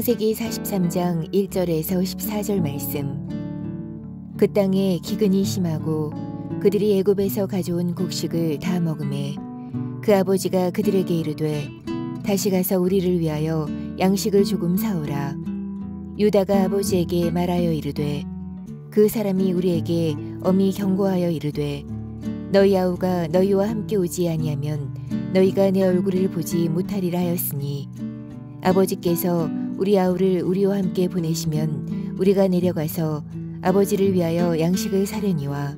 창세기 43장 1절에서 14절 말씀. 그 땅에 기근이 심하고 그들이 애굽에서 가져온 곡식을 다 먹음에 그 아버지가 그들에게 이르되 다시 가서 우리를 위하여 양식을 조금 사오라. 유다가 아버지에게 말하여 이르되 그 사람이 우리에게 엄히 경고하여 이르되 너희 아우가 너희와 함께 오지 아니하면 너희가 내 얼굴을 보지 못하리라 하였으니 아버지께서 우리 아우를 우리와 함께 보내시면 우리가 내려가서 아버지를 위하여 양식을 사려니와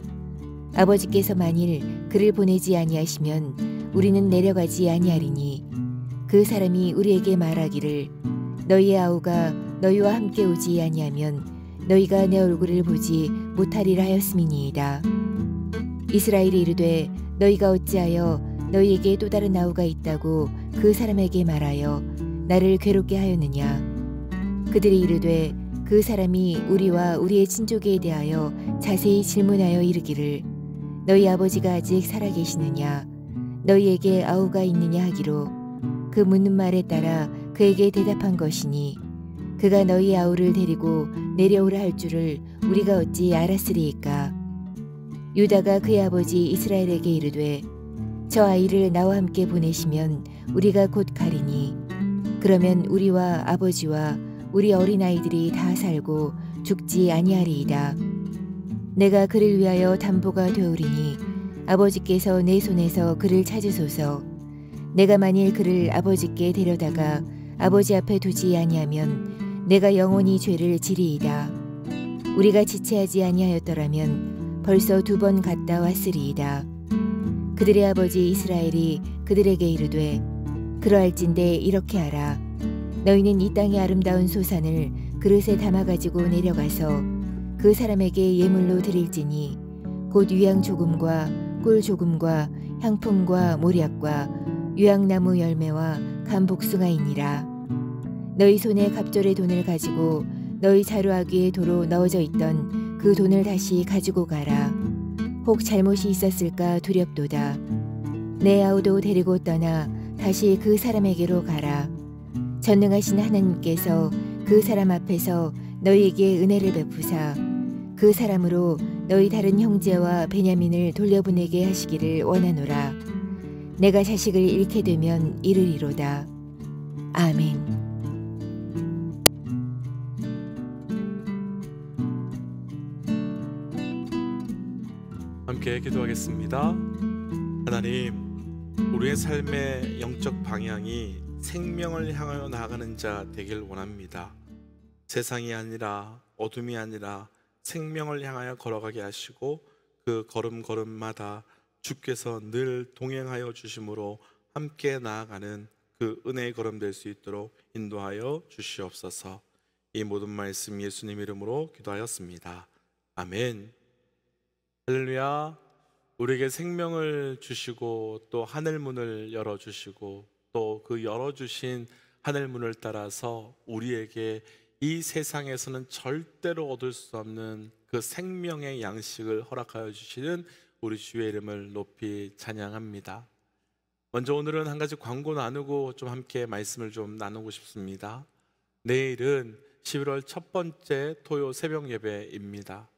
아버지께서 만일 그를 보내지 아니하시면 우리는 내려가지 아니하리니 그 사람이 우리에게 말하기를 너희의 아우가 너희와 함께 오지 아니하면 너희가 내 얼굴을 보지 못하리라 하였음이니이다. 이스라엘이 이르되 너희가 어찌하여 너희에게 또 다른 아우가 있다고 그 사람에게 말하여 나를 괴롭게 하였느냐. 그들이 이르되 그 사람이 우리와 우리의 친족에 대하여 자세히 질문하여 이르기를 너희 아버지가 아직 살아계시느냐 너희에게 아우가 있느냐 하기로 그 묻는 말에 따라 그에게 대답한 것이니 그가 너희 아우를 데리고 내려오라 할 줄을 우리가 어찌 알았으리이까. 유다가 그의 아버지 이스라엘에게 이르되 저 아이를 나와 함께 보내시면 우리가 곧 가리니 그러면 우리와 아버지와 우리 어린아이들이 다 살고 죽지 아니하리이다. 내가 그를 위하여 담보가 되오리니 아버지께서 내 손에서 그를 찾으소서. 내가 만일 그를 아버지께 데려다가 아버지 앞에 두지 아니하면 내가 영원히 죄를 지리이다. 우리가 지체하지 아니하였더라면 벌써 2번 갔다 왔으리이다. 그들의 아버지 이스라엘이 그들에게 이르되 그러할진대 이렇게 하라. 너희는 이 땅의 아름다운 소산을 그릇에 담아가지고 내려가서 그 사람에게 예물로 드릴지니 곧 유향 조금과 꿀 조금과 향품과 모략과 유향나무 열매와 감복숭아이니라. 너희 손에 갑절의 돈을 가지고 너희 자루아귀에 도로 넣어져 있던 그 돈을 다시 가지고 가라. 혹 잘못이 있었을까 두렵도다. 내 아우도 데리고 떠나 다시 그 사람에게로 가라. 전능하신 하나님께서 그 사람 앞에서 너희에게 은혜를 베푸사 그 사람으로 너희 다른 형제와 베냐민을 돌려보내게 하시기를 원하노라. 내가 자식을 잃게 되면 이르리로다. 아멘. 함께 기도하겠습니다. 하나님, 우리의 삶의 영적 방향이 생명을 향하여 나아가는 자 되길 원합니다. 세상이 아니라 어둠이 아니라 생명을 향하여 걸어가게 하시고 그 걸음걸음마다 주께서 늘 동행하여 주심으로 함께 나아가는 그 은혜의 걸음 될 수 있도록 인도하여 주시옵소서. 이 모든 말씀 예수님 이름으로 기도하였습니다. 아멘. 할렐루야. 우리에게 생명을 주시고 또 하늘문을 열어주시고 또 그 열어주신 하늘문을 따라서 우리에게 이 세상에서는 절대로 얻을 수 없는 그 생명의 양식을 허락하여 주시는 우리 주의 이름을 높이 찬양합니다. 먼저 오늘은 한 가지 광고 나누고 좀 함께 말씀을 좀 나누고 싶습니다. 내일은 11월 첫 번째 토요 새벽 예배입니다.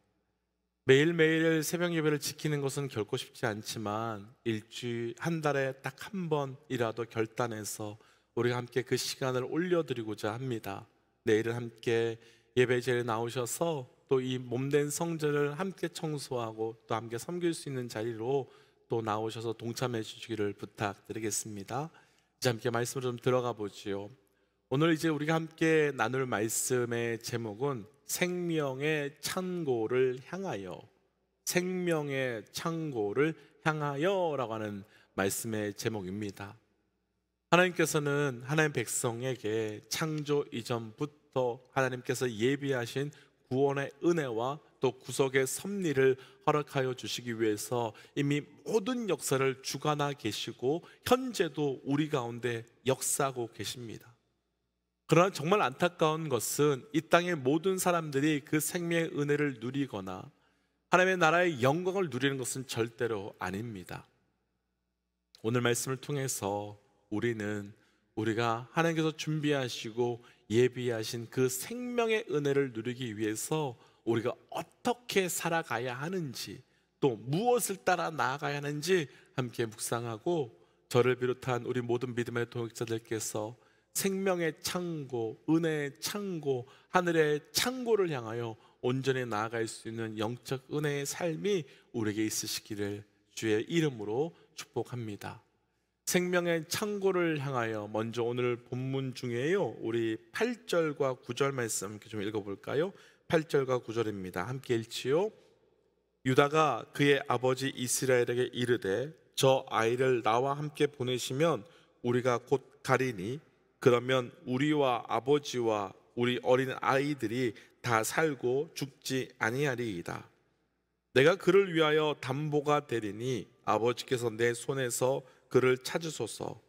매일매일 새벽 예배를 지키는 것은 결코 쉽지 않지만 일주일 한 달에 딱 한 번이라도 결단해서 우리가 함께 그 시간을 올려드리고자 합니다. 내일은 함께 예배 자리에 나오셔서 또 이 몸된 성전을 함께 청소하고 또 함께 섬길 수 있는 자리로 또 나오셔서 동참해 주시기를 부탁드리겠습니다. 이제 함께 말씀으로 좀 들어가 보지요. 오늘 이제 우리가 함께 나눌 말씀의 제목은 생명의 창고를 향하여, 생명의 창고를 향하여라고 하는 말씀의 제목입니다. 하나님께서는 하나님 백성에게 창조 이전부터 하나님께서 예비하신 구원의 은혜와 또 구속의 섭리를 허락하여 주시기 위해서 이미 모든 역사를 주관하 계시고 현재도 우리 가운데 역사하고 계십니다. 그러나 정말 안타까운 것은 이 땅의 모든 사람들이 그 생명의 은혜를 누리거나 하나님의 나라의 영광을 누리는 것은 절대로 아닙니다. 오늘 말씀을 통해서 우리는 우리가 하나님께서 준비하시고 예비하신 그 생명의 은혜를 누리기 위해서 우리가 어떻게 살아가야 하는지, 또 무엇을 따라 나아가야 하는지 함께 묵상하고, 저를 비롯한 우리 모든 믿음의 동역자들께서 생명의 창고, 은혜의 창고, 하늘의 창고를 향하여 온전히 나아갈 수 있는 영적 은혜의 삶이 우리에게 있으시기를 주의 이름으로 축복합니다. 생명의 창고를 향하여 먼저 오늘 본문 중에요, 우리 8절과 9절 말씀 함께 좀 읽어볼까요? 8절과 9절입니다. 함께 읽지요. 유다가 그의 아버지 이스라엘에게 이르되 저 아이를 나와 함께 보내시면 우리가 곧 가리니 그러면 우리와 아버지와 우리 어린 아이들이 다 살고 죽지 아니하리이다. 내가 그를 위하여 담보가 되리니 아버지께서 내 손에서 그를 찾으소서.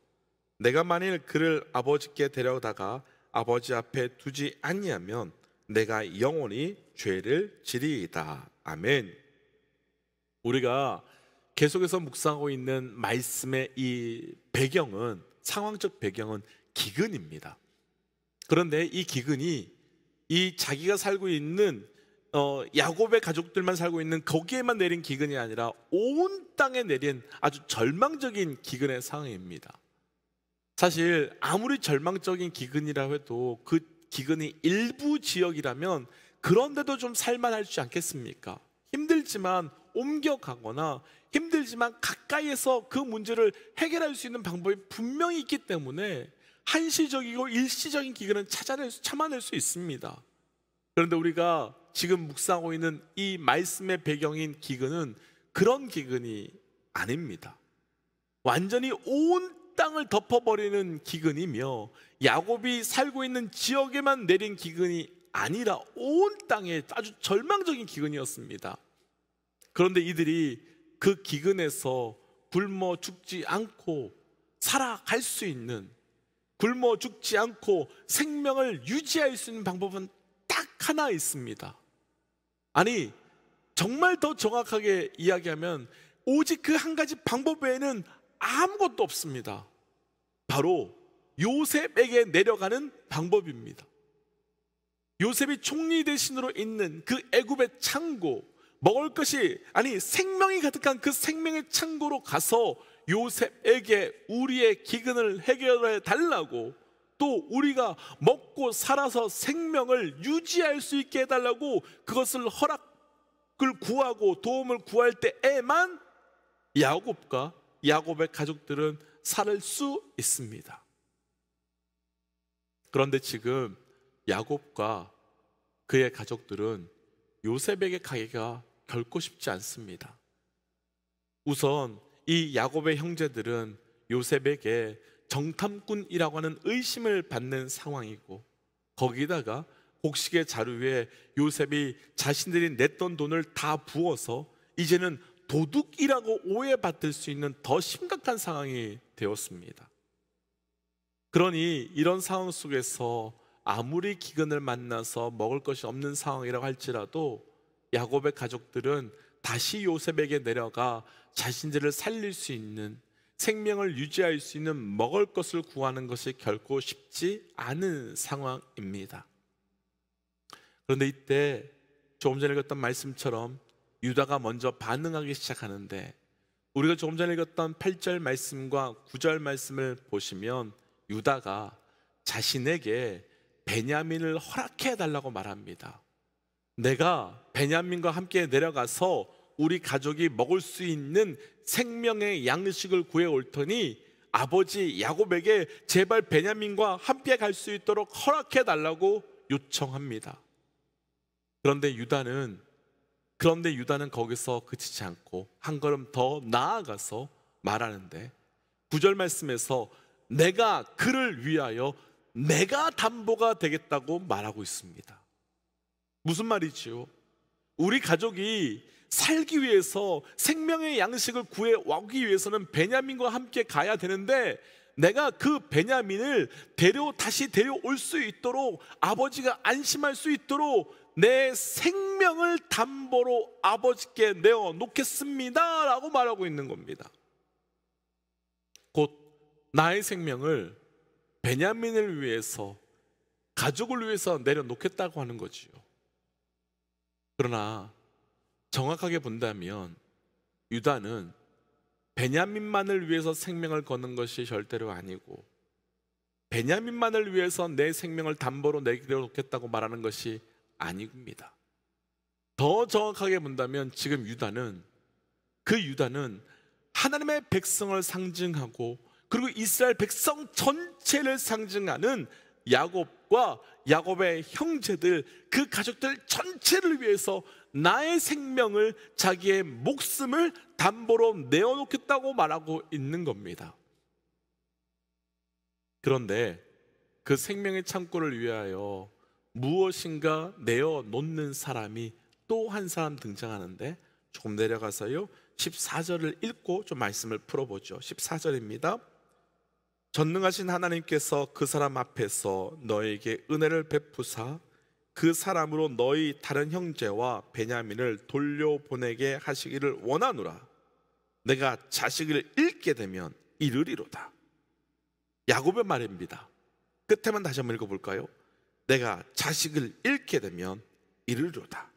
내가 만일 그를 아버지께 데려다가 아버지 앞에 두지 아니하면 내가 영원히 죄를 지리이다. 아멘. 우리가 계속해서 묵상하고 있는 말씀의 이 배경은, 상황적 배경은 기근입니다. 그런데 이 기근이 이 자기가 살고 있는 야곱의 가족들만 살고 있는 거기에만 내린 기근이 아니라 온 땅에 내린 아주 절망적인 기근의 상황입니다. 사실 아무리 절망적인 기근이라 해도 그 기근이 일부 지역이라면 그런데도 좀 살만하지 않겠습니까? 힘들지만 옮겨가거나 힘들지만 가까이에서 그 문제를 해결할 수 있는 방법이 분명히 있기 때문에 한시적이고 일시적인 기근은 참아낼 수 있습니다. 그런데 우리가 지금 묵상하고 있는 이 말씀의 배경인 기근은 그런 기근이 아닙니다. 완전히 온 땅을 덮어버리는 기근이며 야곱이 살고 있는 지역에만 내린 기근이 아니라 온 땅에 아주 절망적인 기근이었습니다. 그런데 이들이 그 기근에서 굶어 죽지 않고 살아갈 수 있는, 굶어 죽지 않고 생명을 유지할 수 있는 방법은 딱 하나 있습니다. 아니, 정말 더 정확하게 이야기하면 오직 그 한 가지 방법 외에는 아무것도 없습니다. 바로 요셉에게 내려가는 방법입니다. 요셉이 총리 대신으로 있는 그 애굽의 창고, 먹을 것이 아니 생명이 가득한 그 생명의 창고로 가서 요셉에게 우리의 기근을 해결해 달라고, 또 우리가 먹고 살아서 생명을 유지할 수 있게 해달라고 그것을 허락을 구하고 도움을 구할 때에만 야곱과 야곱의 가족들은 살 수 있습니다. 그런데 지금 야곱과 그의 가족들은 요셉에게 가기가 결코 쉽지 않습니다. 우선 이 야곱의 형제들은 요셉에게 정탐꾼이라고 하는 의심을 받는 상황이고, 거기다가 곡식의 자루에 요셉이 자신들이 냈던 돈을 다 부어서 이제는 도둑이라고 오해받을 수 있는 더 심각한 상황이 되었습니다. 그러니 이런 상황 속에서 아무리 기근을 만나서 먹을 것이 없는 상황이라고 할지라도 야곱의 가족들은 다시 요셉에게 내려가 자신들을 살릴 수 있는, 생명을 유지할 수 있는 먹을 것을 구하는 것이 결코 쉽지 않은 상황입니다. 그런데 이때 조금 전에 읽었던 말씀처럼 유다가 먼저 반응하기 시작하는데, 우리가 조금 전에 읽었던 8절 말씀과 9절 말씀을 보시면 유다가 자신에게 베냐민을 허락해 달라고 말합니다. 내가 베냐민과 함께 내려가서 우리 가족이 먹을 수 있는 생명의 양식을 구해올 테니 아버지 야곱에게 제발 베냐민과 함께 갈 수 있도록 허락해 달라고 요청합니다. 그런데 유다는 거기서 그치지 않고 한 걸음 더 나아가서 말하는데, 9절 말씀에서 내가 그를 위하여 내가 담보가 되겠다고 말하고 있습니다. 무슨 말이지요? 우리 가족이 살기 위해서 생명의 양식을 구해오기 위해서는 베냐민과 함께 가야 되는데, 내가 그 베냐민을 다시 데려올 수 있도록, 아버지가 안심할 수 있도록 내 생명을 담보로 아버지께 내어놓겠습니다 라고 말하고 있는 겁니다. 곧 나의 생명을 베냐민을 위해서, 가족을 위해서 내려놓겠다고 하는 거지요. 그러나 정확하게 본다면 유다는 베냐민만을 위해서 생명을 거는 것이 절대로 아니고, 베냐민만을 위해서 내 생명을 담보로 내려놓겠다고 말하는 것이 아닙니다. 더 정확하게 본다면 지금 유다는, 그 유다는 하나님의 백성을 상징하고, 그리고 이스라엘 백성 전체를 상징하는 야곱과 야곱의 형제들, 그 가족들 전체를 위해서 나의 생명을, 자기의 목숨을 담보로 내어놓겠다고 말하고 있는 겁니다. 그런데 그 생명의 창고를 위하여 무엇인가 내어놓는 사람이 또 한 사람 등장하는데, 조금 내려가서요 14절을 읽고 좀 말씀을 풀어보죠. 14절입니다. 전능하신 하나님께서 그 사람 앞에서 너에게 은혜를 베푸사 그 사람으로 너희 다른 형제와 베냐민을 돌려보내게 하시기를 원하노라. 내가 자식을 잃게 되면 이르리로다. 야곱의 말입니다. 끝에만 다시 한번 읽어볼까요? 내가 자식을 잃게 되면 이르리로다.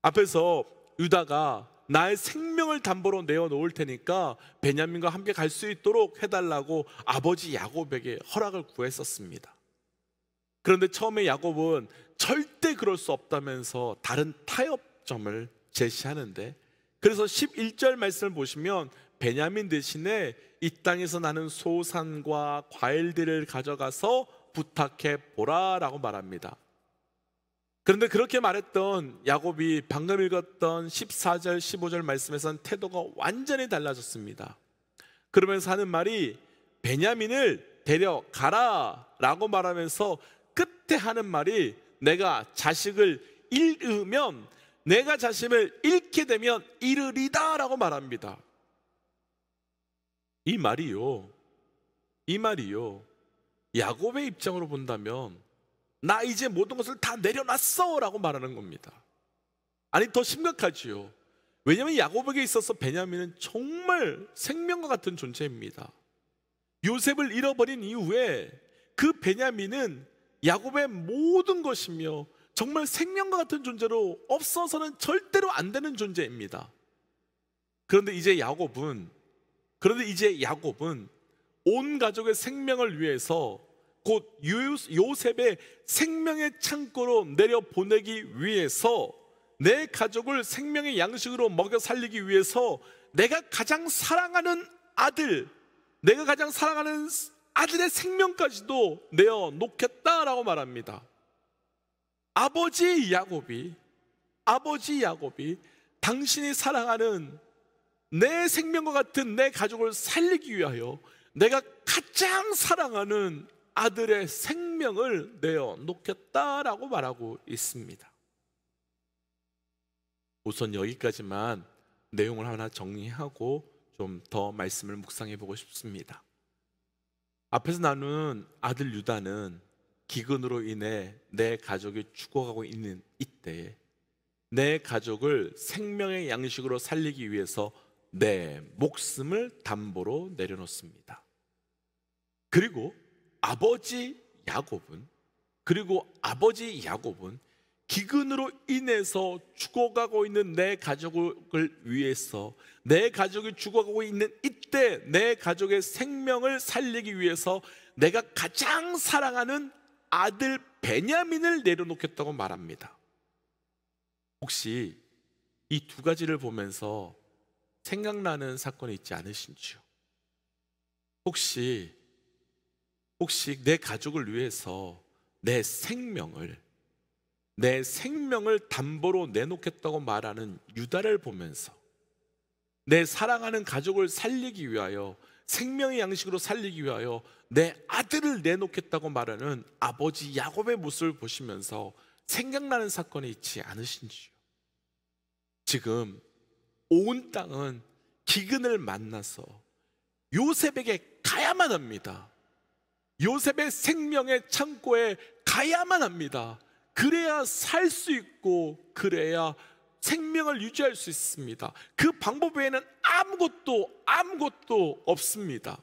앞에서 유다가 나의 생명을 담보로 내어놓을 테니까 베냐민과 함께 갈 수 있도록 해달라고 아버지 야곱에게 허락을 구했었습니다. 그런데 처음에 야곱은 절대 그럴 수 없다면서 다른 타협점을 제시하는데, 그래서 11절 말씀을 보시면 베냐민 대신에 이 땅에서 나는 소산과 과일들을 가져가서 부탁해 보라 라고 말합니다. 그런데 그렇게 말했던 야곱이 방금 읽었던 14절 15절 말씀에서는 태도가 완전히 달라졌습니다. 그러면서 하는 말이 베냐민을 데려가라 라고 말하면서 끝에 하는 말이 내가 자식을 잃으면, 내가 자식을 잃게 되면 이르리다 라고 말합니다. 이 말이요 야곱의 입장으로 본다면 나 이제 모든 것을 다 내려놨어 라고 말하는 겁니다. 아니 더 심각하지요. 왜냐하면 야곱에게 있어서 베냐민은 정말 생명과 같은 존재입니다. 요셉을 잃어버린 이후에 그 베냐민은 야곱의 모든 것이며 정말 생명과 같은 존재로 없어서는 절대로 안 되는 존재입니다. 그런데 이제 야곱은 온 가족의 생명을 위해서, 곧 요셉의 생명의 창고로 내려보내기 위해서, 내 가족을 생명의 양식으로 먹여 살리기 위해서 내가 가장 사랑하는 아들, 내가 가장 사랑하는 아들의 생명까지도 내어놓겠다라고 말합니다. 아버지 야곱이 당신이 사랑하는 내 생명과 같은 내 가족을 살리기 위하여 내가 가장 사랑하는 아들의 생명을 내어놓겠다라고 말하고 있습니다. 우선 여기까지만 내용을 하나 정리하고 좀 더 말씀을 묵상해 보고 싶습니다. 앞에서 나눈 아들 유다는 기근으로 인해 내 가족이 죽어가고 있는 이때에 내 가족을 생명의 양식으로 살리기 위해서 내 목숨을 담보로 내려놓습니다. 그리고 아버지 야곱은 기근으로 인해서 죽어가고 있는 내 가족을 위해서, 내 가족이 죽어가고 있는 이때 내 가족의 생명을 살리기 위해서 내가 가장 사랑하는 아들 베냐민을 내려놓겠다고 말합니다. 혹시 이 두 가지를 보면서 생각나는 사건이 있지 않으신지요? 혹시 내 가족을 위해서 내 생명을 담보로 내놓겠다고 말하는 유다를 보면서, 내 사랑하는 가족을 살리기 위하여, 생명의 양식으로 살리기 위하여 내 아들을 내놓겠다고 말하는 아버지 야곱의 모습을 보시면서 생각나는 사건이 있지 않으신지요? 지금 온 땅은 기근을 만나서 요셉에게 가야만 합니다. 요셉의 생명의 창고에 가야만 합니다. 그래야 살 수 있고, 그래야 생명을 유지할 수 있습니다. 그 방법 외에는 아무것도 없습니다.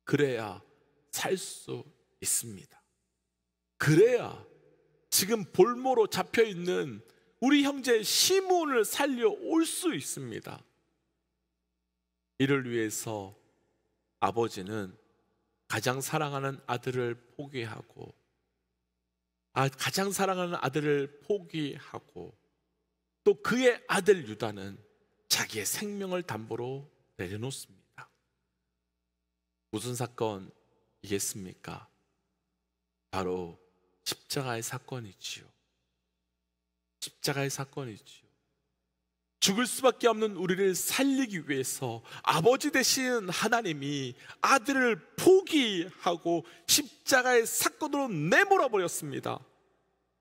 그래야 살 수 있습니다. 그래야 지금 볼모로 잡혀있는 우리 형제 시몬을 살려올 수 있습니다. 이를 위해서 아버지는 가장 사랑하는 아들을 포기하고 또 그의 아들 유다는 자기의 생명을 담보로 내려놓습니다. 무슨 사건이겠습니까? 바로 십자가의 사건이지요. 십자가의 사건이지요. 죽을 수밖에 없는 우리를 살리기 위해서 아버지 되신 하나님이 아들을 포기하고 십자가의 사건으로 내몰아 버렸습니다.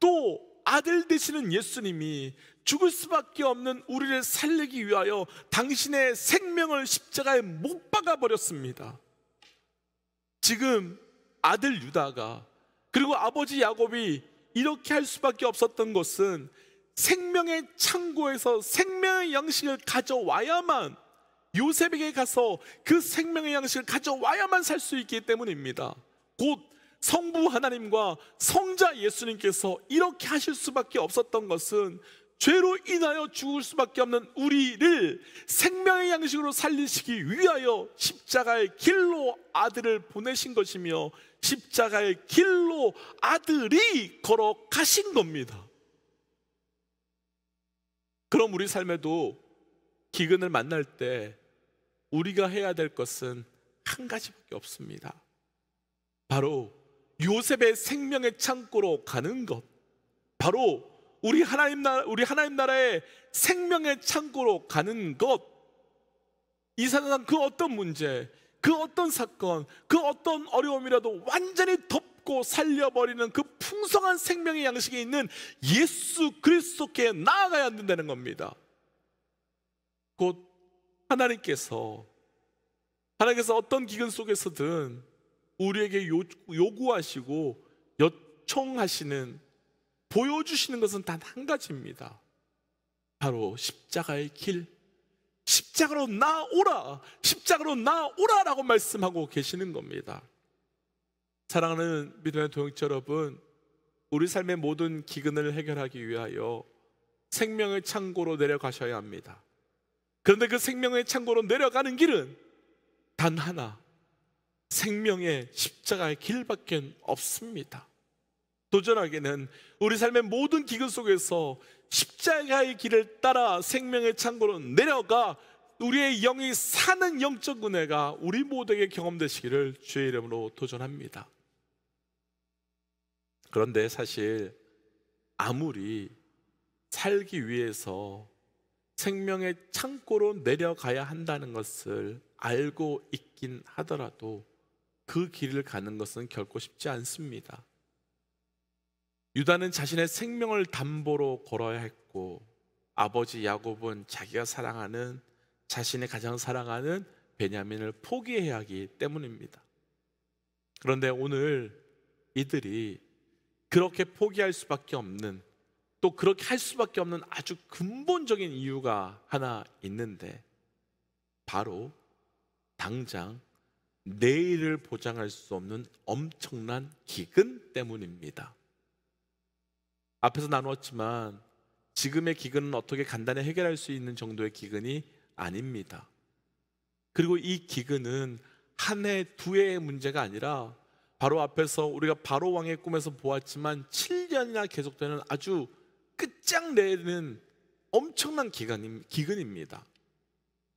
또 아들 되시는 예수님이 죽을 수밖에 없는 우리를 살리기 위하여 당신의 생명을 십자가에 못 박아 버렸습니다. 지금 아들 유다가 그리고 아버지 야곱이 이렇게 할 수밖에 없었던 것은 생명의 창고에서 생명의 양식을 가져와야만, 요셉에게 가서 그 생명의 양식을 가져와야만 살 수 있기 때문입니다. 곧 성부 하나님과 성자 예수님께서 이렇게 하실 수밖에 없었던 것은 죄로 인하여 죽을 수밖에 없는 우리를 생명의 양식으로 살리시기 위하여 십자가의 길로 아들을 보내신 것이며 십자가의 길로 아들이 걸어가신 겁니다. 그럼 우리 삶에도 기근을 만날 때 우리가 해야 될 것은 한 가지밖에 없습니다. 바로 요셉의 생명의 창고로 가는 것, 바로 우리 하나님 나라의 생명의 창고로 가는 것. 이 세상 그 어떤 문제, 그 어떤 사건, 그 어떤 어려움이라도 완전히 덮고 살려버리는 그 풍성한 생명의 양식이 있는 예수 그리스도께 나아가야 된다는 겁니다. 곧 하나님께서 어떤 기근 속에서든 우리에게 요구하시고 요청하시는, 보여주시는 것은 단 한 가지입니다. 바로 십자가의 길, 십자가로 나오라, 십자가로 나오라라고 말씀하고 계시는 겁니다. 사랑하는 믿음의 동역자 여러분, 우리 삶의 모든 기근을 해결하기 위하여 생명의 창고로 내려가셔야 합니다. 그런데 그 생명의 창고로 내려가는 길은 단 하나, 생명의 십자가의 길밖에 없습니다. 도전하기는 우리 삶의 모든 기근 속에서 십자가의 길을 따라 생명의 창고로 내려가 우리의 영이 사는 영적 은혜가 우리 모두에게 경험되시기를 주의 이름으로 도전합니다. 그런데 사실 아무리 살기 위해서 생명의 창고로 내려가야 한다는 것을 알고 있긴 하더라도 그 길을 가는 것은 결코 쉽지 않습니다. 유다는 자신의 생명을 담보로 걸어야 했고, 아버지 야곱은 자기가 사랑하는, 자신이 가장 사랑하는 베냐민을 포기해야 하기 때문입니다. 그런데 오늘 이들이 그렇게 포기할 수밖에 없는, 또 그렇게 할 수밖에 없는 아주 근본적인 이유가 하나 있는데, 바로 당장 내일을 보장할 수 없는 엄청난 기근 때문입니다. 앞에서 나누었지만 지금의 기근은 어떻게 간단히 해결할 수 있는 정도의 기근이 아닙니다. 그리고 이 기근은 한 해, 두 해의 문제가 아니라 바로 앞에서 우리가 바로 왕의 꿈에서 보았지만 7년이나 계속되는 아주 끝장내는 엄청난 기근입니다.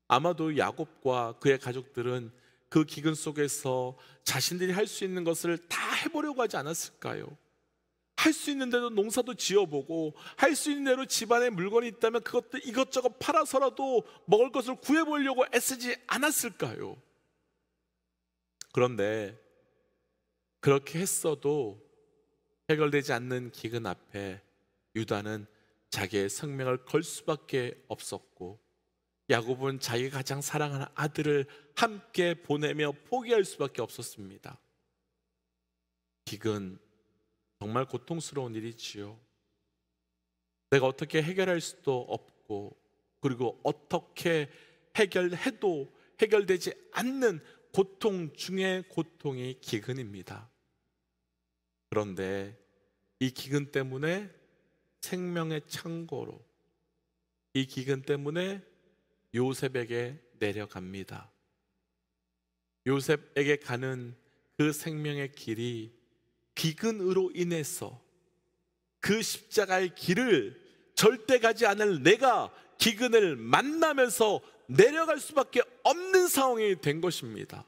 아마도 야곱과 그의 가족들은 그 기근 속에서 자신들이 할 수 있는 것을 다 해보려고 하지 않았을까요? 할 수 있는 대로 농사도 지어보고, 할 수 있는 대로 집안에 물건이 있다면 그것도 이것저것 팔아서라도 먹을 것을 구해보려고 애쓰지 않았을까요? 그런데 그렇게 했어도 해결되지 않는 기근 앞에 유다는 자기의 생명을 걸 수밖에 없었고, 야곱은 자기가 가장 사랑하는 아들을 함께 보내며 포기할 수밖에 없었습니다. 기근, 정말 고통스러운 일이지요. 내가 어떻게 해결할 수도 없고, 그리고 어떻게 해결해도 해결되지 않는 고통 중에 고통이 기근입니다. 그런데 이 기근 때문에 생명의 창고로, 이 기근 때문에 요셉에게 내려갑니다. 요셉에게 가는 그 생명의 길이 기근으로 인해서 그 십자가의 길을 절대 가지 않을 내가 기근을 만나면서 내려갈 수밖에 없는 상황이 된 것입니다.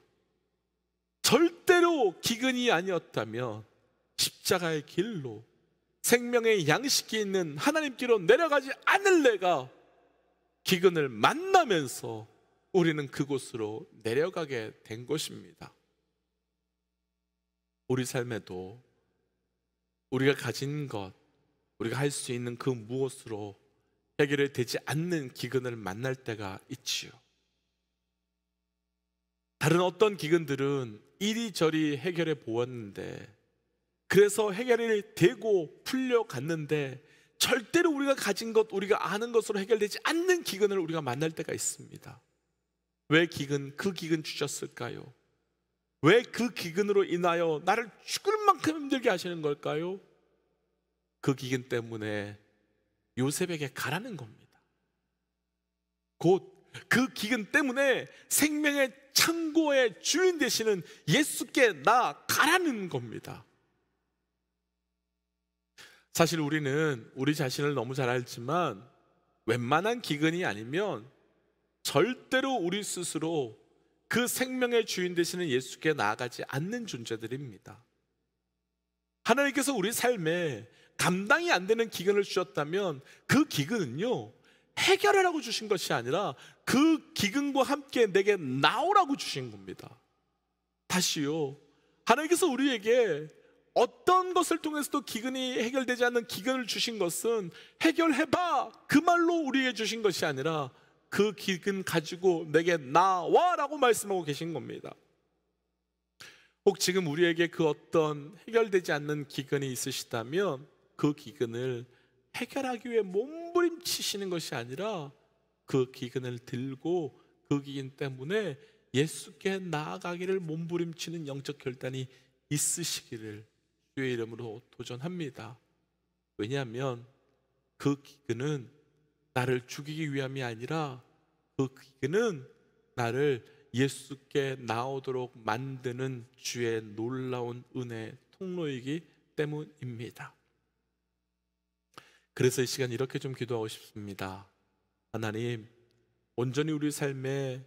절대로 기근이 아니었다면 십자가의 길로 생명의 양식이 있는 하나님께로 내려가지 않을 내가 기근을 만나면서 우리는 그곳으로 내려가게 된 것입니다. 우리 삶에도 우리가 가진 것, 우리가 할 수 있는 그 무엇으로 해결이 되지 않는 기근을 만날 때가 있지요. 다른 어떤 기근들은 이리저리 해결해 보았는데, 그래서 해결이 되고 풀려갔는데 절대로 우리가 가진 것, 우리가 아는 것으로 해결되지 않는 기근을 우리가 만날 때가 있습니다. 왜 그 기근 주셨을까요? 왜 그 기근으로 인하여 나를 죽을 만큼 힘들게 하시는 걸까요? 그 기근 때문에 요셉에게 가라는 겁니다. 곧 그 기근 때문에 생명의 창고의 주인 되시는 예수께 나가라는 겁니다. 사실 우리는 우리 자신을 너무 잘 알지만 웬만한 기근이 아니면 절대로 우리 스스로 그 생명의 주인 되시는 예수께 나아가지 않는 존재들입니다. 하나님께서 우리 삶에 감당이 안 되는 기근을 주셨다면 그 기근은요, 해결하라고 주신 것이 아니라 그 기근과 함께 내게 나오라고 주신 겁니다. 다시요, 하나님께서 우리에게 어떤 것을 통해서도 기근이 해결되지 않는 기근을 주신 것은 해결해봐 그 말로 우리에게 주신 것이 아니라 그 기근 가지고 내게 나와라고 말씀하고 계신 겁니다. 혹 지금 우리에게 그 어떤 해결되지 않는 기근이 있으시다면 그 기근을 해결하기 위해 몸부림치시는 것이 아니라 그 기근을 들고 그 기근 때문에 예수께 나아가기를 몸부림치는 영적 결단이 있으시기를 주의 이름으로 도전합니다. 왜냐하면 그 기근은 나를 죽이기 위함이 아니라 그 기근은 나를 예수께 나오도록 만드는 주의 놀라운 은혜의 통로이기 때문입니다. 그래서 이 시간 이렇게 좀 기도하고 싶습니다. 하나님, 온전히 우리 삶에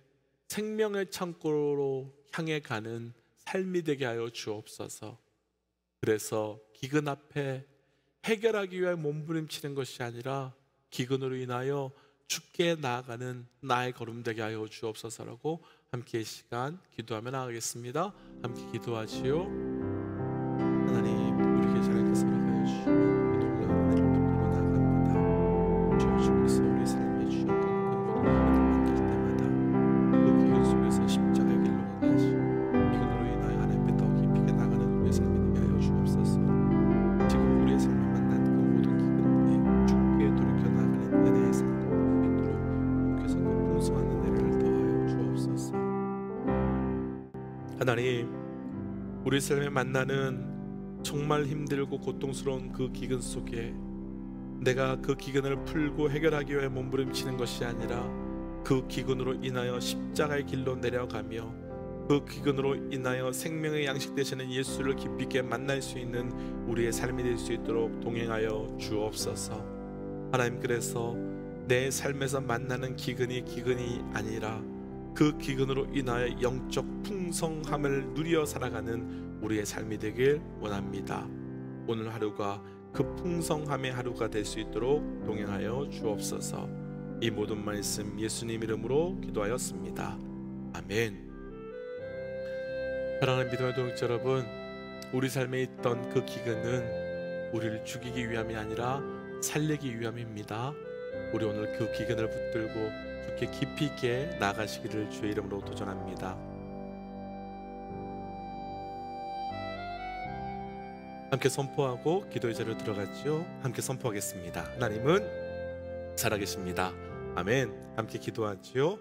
생명의 창고로 향해 가는 삶이 되게 하여 주옵소서. 그래서 기근 앞에 해결하기 위해 몸부림치는 것이 아니라 기근으로 인하여 주께 나아가는 나의 걸음 되게 하여 주옵소서라고 함께 이 시간 기도하며 나가겠습니다. 함께 기도하지요. 하나님, 우리에게 하나님께서 허락하여 주시는 그 놀라운 은혜를 붙들고 나아갑니다. 주여, 주께서 우리 삶에 주셨던 그 모든 기근을 만들 때마다 그 기근 속에서 십자가의 길로 가게 하시고 기근으로 인하여 하나님께 더 깊이 나가는 우리의 삶이 되게 하여 주옵소서. 지금 우리의 삶에 만난 그 모든 기근들이 주께 돌이켜 나가는 은혜의 삶 주께서 그 풍성한 은혜를 더하여 주옵소서. 하나님, 우리 삶에 만나는 정말 힘들고 고통스러운 그 기근 속에 내가 그 기근을 풀고 해결하기 위해 몸부림치는 것이 아니라 그 기근으로 인하여 십자가의 길로 내려가며 그 기근으로 인하여 생명의 양식 되시는 예수를 깊이 있게 만날 수 있는 우리의 삶이 될 수 있도록 동행하여 주옵소서. 하나님, 그래서 내 삶에서 만나는 기근이 아니라 그 기근으로 인하여 영적 풍성함을 누려 살아가는 우리의 삶이 되길 원합니다. 오늘 하루가 그 풍성함의 하루가 될 수 있도록 동행하여 주옵소서. 이 모든 말씀 예수님 이름으로 기도하였습니다. 아멘. 사랑하는 믿음의 동역자 여러분, 우리 삶에 있던 그 기근은 우리를 죽이기 위함이 아니라 살리기 위함입니다. 우리 오늘 그 기근을 붙들고 주께 깊이 있게 나가시기를 주의 이름으로 도전합니다. 함께 선포하고 기도의 자리로 들어갔죠. 함께 선포하겠습니다. 하나님은 살아계십니다. 아멘. 함께 기도하지요.